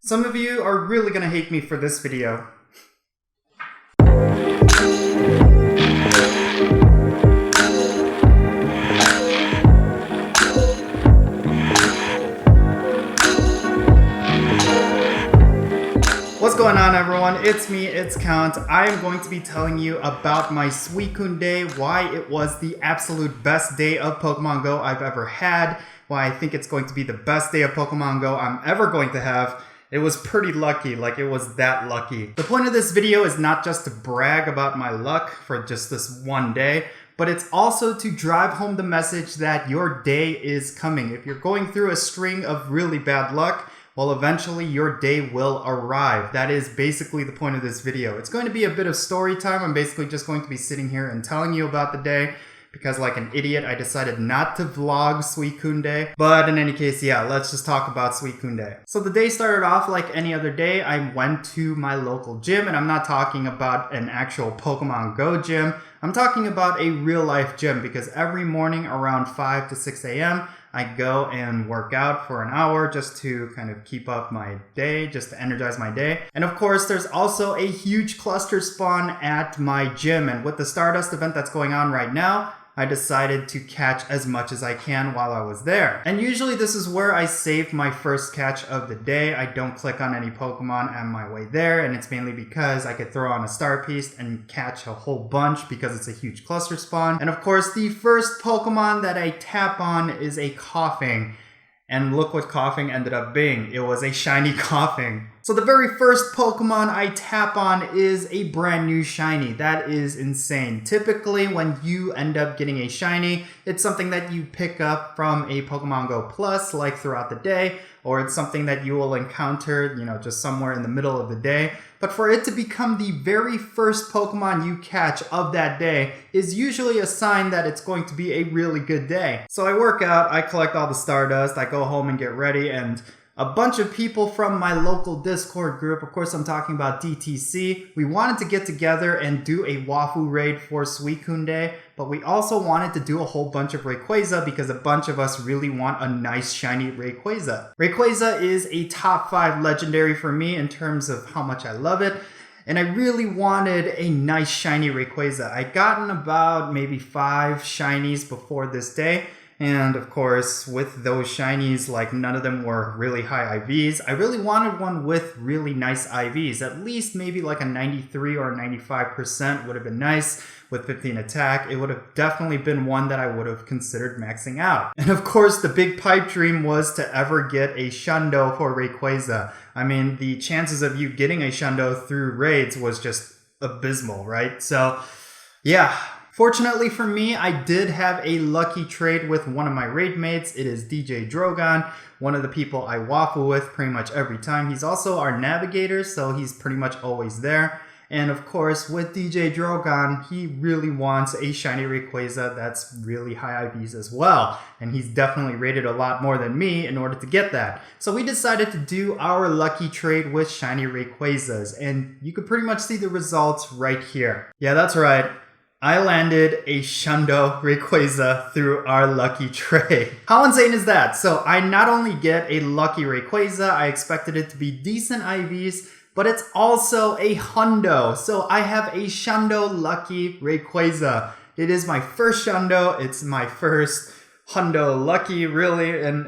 Some of you are really gonna hate me for this video. What's going on, everyone? It's me, it's Count. I am going to be telling you about my Suicune day, why it was the absolute best day of Pokemon Go I've ever had, why I think it's going to be the best day of Pokemon Go I'm ever going to have. It was pretty lucky, like it was that lucky. The point of this video is not just to brag about my luck for just this one day, but it's also to drive home the message that your day is coming. If you're going through a string of really bad luck, well, eventually your day will arrive. That is basically the point of this video. It's going to be a bit of story time. I'm basically just going to be sitting here and telling you about the day because, like an idiot, I decided not to vlog Suicune Day. But in any case, yeah, let's just talk about Suicune Day. So the day started off like any other day. I went to my local gym, and I'm not talking about an actual Pokemon Go gym. I'm talking about a real life gym because every morning around 5 to 6 a.m., I go and work out for an hour just to kind of keep up my day, just to energize my day. And of course, there's also a huge cluster spawn at my gym. And with the Stardust event that's going on right now, I decided to catch as much as I can while I was there. And usually this is where I save my first catch of the day. I don't click on any Pokemon on my way there, and it's mainly because I could throw on a Star Piece and catch a whole bunch because it's a huge cluster spawn. And of course, the first Pokemon that I tap on is a Coughing. And look what Coughing ended up being. It was a shiny Coughing. So the very first Pokemon I tap on is a brand new shiny. That is insane. Typically, when you end up getting a shiny, it's something that you pick up from a Pokemon Go Plus, like throughout the day, or it's something that you will encounter, just somewhere in the middle of the day. But for it to become the very first Pokemon you catch of that day is usually a sign that it's going to be a really good day. So I work out, I collect all the Stardust, I go home and get ready, and a bunch of people from my local Discord group, of course I'm talking about DTC, we wanted to get together and do a Wafu raid for Suicune Day, but we also wanted to do a whole bunch of Rayquaza because a bunch of us really want a nice shiny Rayquaza. Rayquaza is a top 5 legendary for me in terms of how much I love it, and I really wanted a nice shiny Rayquaza. I'd gotten about maybe 5 shinies before this day, and of course, with those shinies, like none of them were really high IVs. I really wanted one with really nice IVs. At least maybe like a 93 or 95% would have been nice with 15 attack. It would have definitely been one that I would have considered maxing out. And of course, the big pipe dream was to ever get a Shundo for Rayquaza. I mean, the chances of you getting a Shundo through raids was just abysmal, right? So, yeah. Fortunately for me, I did have a lucky trade with one of my raid mates. It is DJ Drogon, one of the people I waffle with pretty much every time. He's also our navigator, so he's pretty much always there. And of course, with DJ Drogon, he really wants a shiny Rayquaza that's really high IVs as well. And he's definitely rated a lot more than me in order to get that. So we decided to do our lucky trade with shiny Rayquazas. And you could pretty much see the results right here. Yeah, that's right. I landed a Shundo Rayquaza through our lucky trade. How insane is that? So I not only get a lucky Rayquaza, I expected it to be decent IVs, but it's also a Hundo. So I have a Shundo lucky Rayquaza. It is my first Shundo. It's my first Hundo lucky, really. And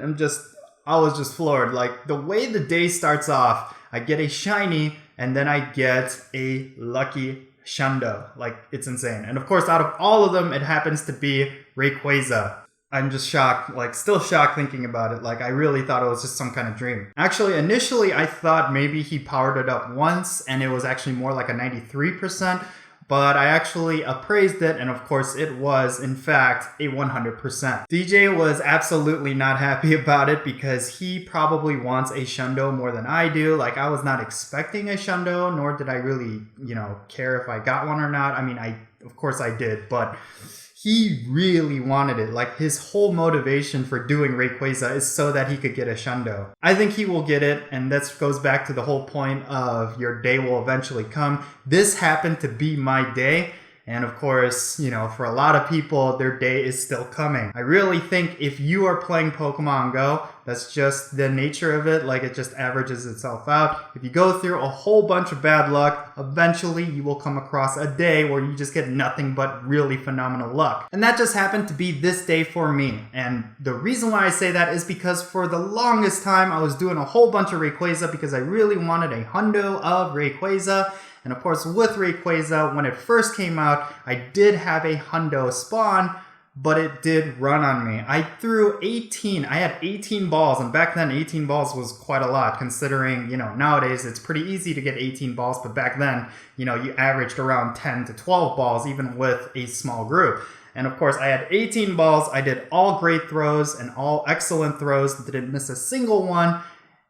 I was just floored. Like the way the day starts off, I get a shiny and then I get a lucky Shundo. Like, it's insane. And of course, out of all of them, it happens to be Rayquaza. I'm just shocked, like still shocked thinking about it. Like I really thought it was just some kind of dream. Actually, initially I thought maybe he powered it up once and it was actually more like a 93%, but I actually appraised it and of course it was in fact a 100%. DJ was absolutely not happy about it because he probably wants a Shundo more than I do. Like I was not expecting a Shundo, nor did I really, care if I got one or not. I mean, of course I did, but he really wanted it. Like his whole motivation for doing Rayquaza is so that he could get a Shundo. I think he will get it, and this goes back to the whole point of your day will eventually come. This happened to be my day, And of course, you know, for a lot of people, their day is still coming. I really think if you are playing Pokemon Go, that's just the nature of it. Like, it just averages itself out. If you go through a whole bunch of bad luck, eventually you will come across a day where you just get nothing but really phenomenal luck. And that just happened to be this day for me. And the reason why I say that is because for the longest time, I was doing a whole bunch of Rayquaza because I really wanted a hundo of Rayquaza. And of course, with Rayquaza, when it first came out, I did have a hundo spawn, but it did run on me. I threw 18. I had 18 balls, and back then 18 balls was quite a lot, considering, you know, nowadays it's pretty easy to get 18 balls, but back then, you know, you averaged around 10 to 12 balls, even with a small group. And of course, I had 18 balls. I did all great throws and all excellent throws, didn't miss a single one.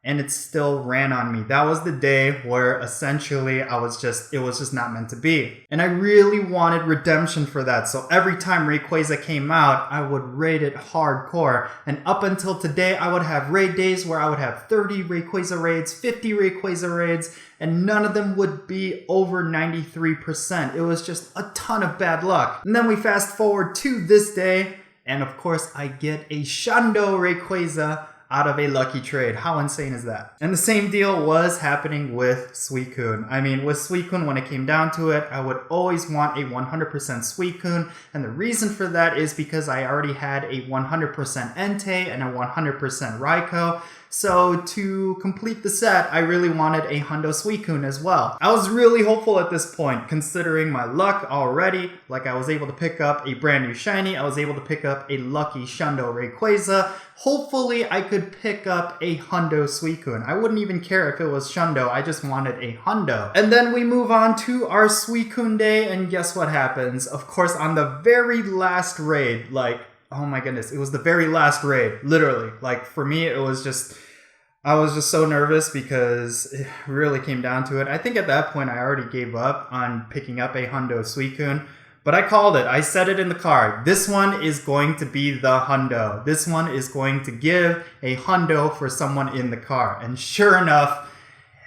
And it still ran on me. That was the day where essentially it was just not meant to be. And I really wanted redemption for that. So every time Rayquaza came out, I would raid it hardcore. And up until today, I would have raid days where I would have 30 Rayquaza raids, 50 Rayquaza raids, and none of them would be over 93%. It was just a ton of bad luck. And then we fast forward to this day, and of course I get a Shundo Rayquaza out of a lucky trade. How insane is that? And the same deal was happening with Suicune. I mean, with Suicune, when it came down to it, I would always want a 100% Suicune. And the reason for that is because I already had a 100% Entei and a 100% Raikou. So to complete the set, I really wanted a Hundo Suicune as well. I was really hopeful at this point, considering my luck already. Like, I was able to pick up a brand new shiny. I was able to pick up a lucky Shundo Rayquaza. Hopefully, I could pick up a Hundo Suicune. I wouldn't even care if it was Shundo. I just wanted a Hundo. And then we move on to our Suicune day, and guess what happens? Of course, on the very last raid, like, oh my goodness, it was the very last raid, literally. Like, for me, I was just so nervous because it really came down to it. I think at that point, I already gave up on picking up a Hundo Suicune. But I called it. I said it in the card. This one is going to be the hundo. This one is going to give a hundo for someone in the car. And sure enough,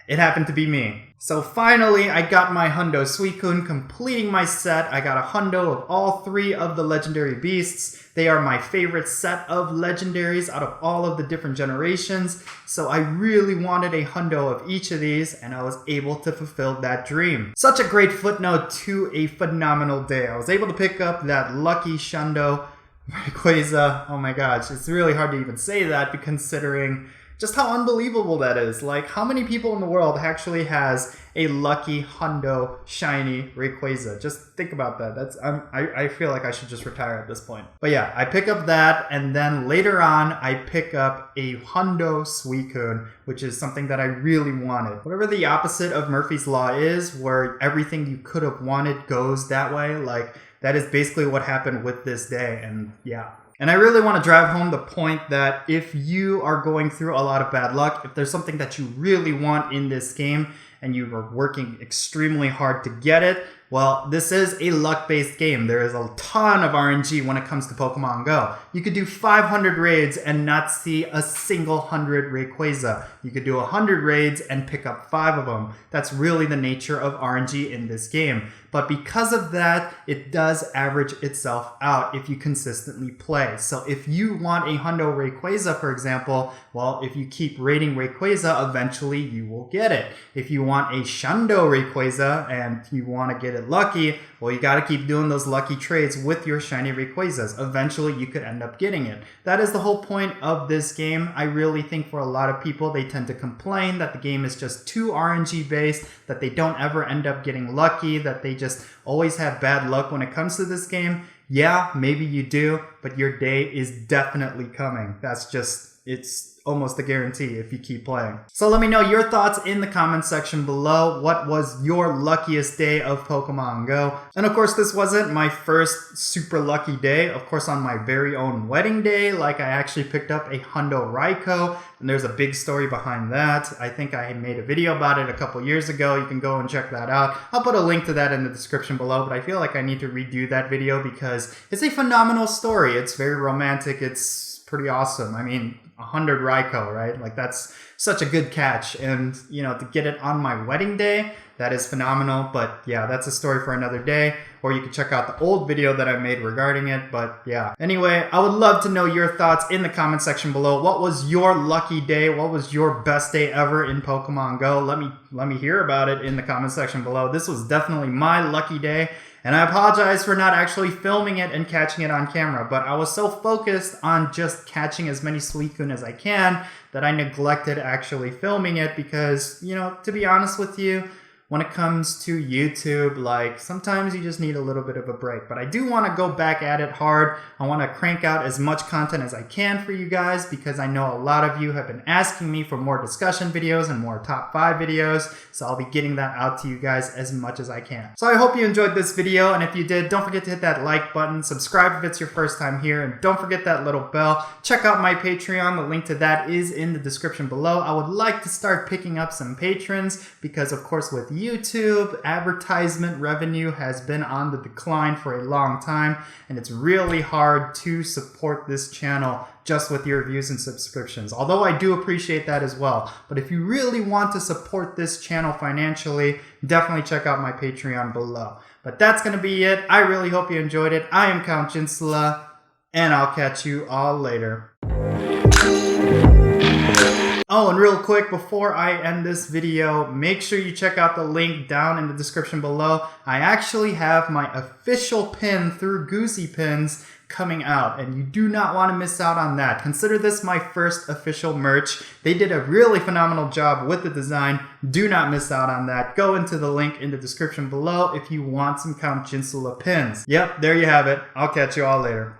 it happened to be me. So finally, I got my Hundo Suicune, completing my set. I got a hundo of all 3 of the legendary beasts. They are my favorite set of legendaries out of all of the different generations. So I really wanted a hundo of each of these, and I was able to fulfill that dream. Such a great footnote to a phenomenal day. I was able to pick up that lucky Shundo Rayquaza. Oh my gosh, it's really hard to even say that, considering just how unbelievable that is. Like, how many people in the world actually has a lucky hundo shiny Rayquaza? Just think about that. I feel like I should just retire at this point. But yeah, I pick up that, and then later on, I pick up a Hundo Suicune, which is something that I really wanted. Whatever the opposite of Murphy's Law is, where everything you could have wanted goes that way, like, that is basically what happened with this day, and yeah. And I really want to drive home the point that if you are going through a lot of bad luck, if there's something that you really want in this game and you are working extremely hard to get it, well, this is a luck-based game. There is a ton of RNG when it comes to Pokemon Go. You could do 500 raids and not see a single 100 Rayquaza. You could do 100 raids and pick up 5 of them. That's really the nature of RNG in this game. But because of that, it does average itself out if you consistently play. So if you want a Hundo Rayquaza, for example, well, if you keep raiding Rayquaza, eventually you will get it. If you want a Shundo Rayquaza and you want to get it lucky, well, you got to keep doing those lucky trades with your shiny Rayquazas. Eventually, you could end up getting it. That is the whole point of this game. I really think for a lot of people, they tend to complain that the game is just too RNG based, that they don't ever end up getting lucky, that they just always have bad luck when it comes to this game. Yeah, maybe you do, but your day is definitely coming. That's just, it's almost a guarantee if you keep playing. So let me know your thoughts in the comment section below. What was your luckiest day of Pokemon Go? And of course, this wasn't my first super lucky day. Of course, on my very own wedding day, like, I actually picked up a Hundo Raikou, and there's a big story behind that. I think I made a video about it a couple years ago. You can go and check that out. I'll put a link to that in the description below, but I feel like I need to redo that video because it's a phenomenal story. It's very romantic. It's pretty awesome. I mean, 100 Raikou, right? Like, that's such a good catch. And, you know, to get it on my wedding day, that is phenomenal. But yeah, that's a story for another day. or you can check out the old video that I made regarding it, but yeah. Anyway, I would love to know your thoughts in the comment section below. What was your lucky day? What was your best day ever in Pokemon Go? Let me hear about it in the comment section below. This was definitely my lucky day, and I apologize for not actually filming it and catching it on camera, but I was so focused on just catching as many Suicune as I can that I neglected actually filming it because, you know, to be honest with you, when it comes to YouTube, like, sometimes you just need a little bit of a break. But I do want to go back at it hard. I want to crank out as much content as I can for you guys because I know a lot of you have been asking me for more discussion videos and more top 5 videos. So I'll be getting that out to you guys as much as I can. So I hope you enjoyed this video, and if you did, don't forget to hit that like button, subscribe if it's your first time here, and don't forget that little bell. Check out my Patreon. The link to that is in the description below. I would like to start picking up some patrons because, of course, with YouTube, advertisement revenue has been on the decline for a long time, and it's really hard to support this channel just with your views and subscriptions, although I do appreciate that as well. But if you really want to support this channel financially, definitely check out my Patreon below. But that's going to be it. I really hope you enjoyed it. I am Count Jinsula, and I'll catch you all later. Oh, and real quick, before I end this video, make sure you check out the link down in the description below. I actually have my official pin through Goosey Pins coming out, and you do not want to miss out on that. Consider this my first official merch. They did a really phenomenal job with the design. Do not miss out on that. Go into the link in the description below if you want some Count Jinsula pins. Yep, there you have it. I'll catch you all later.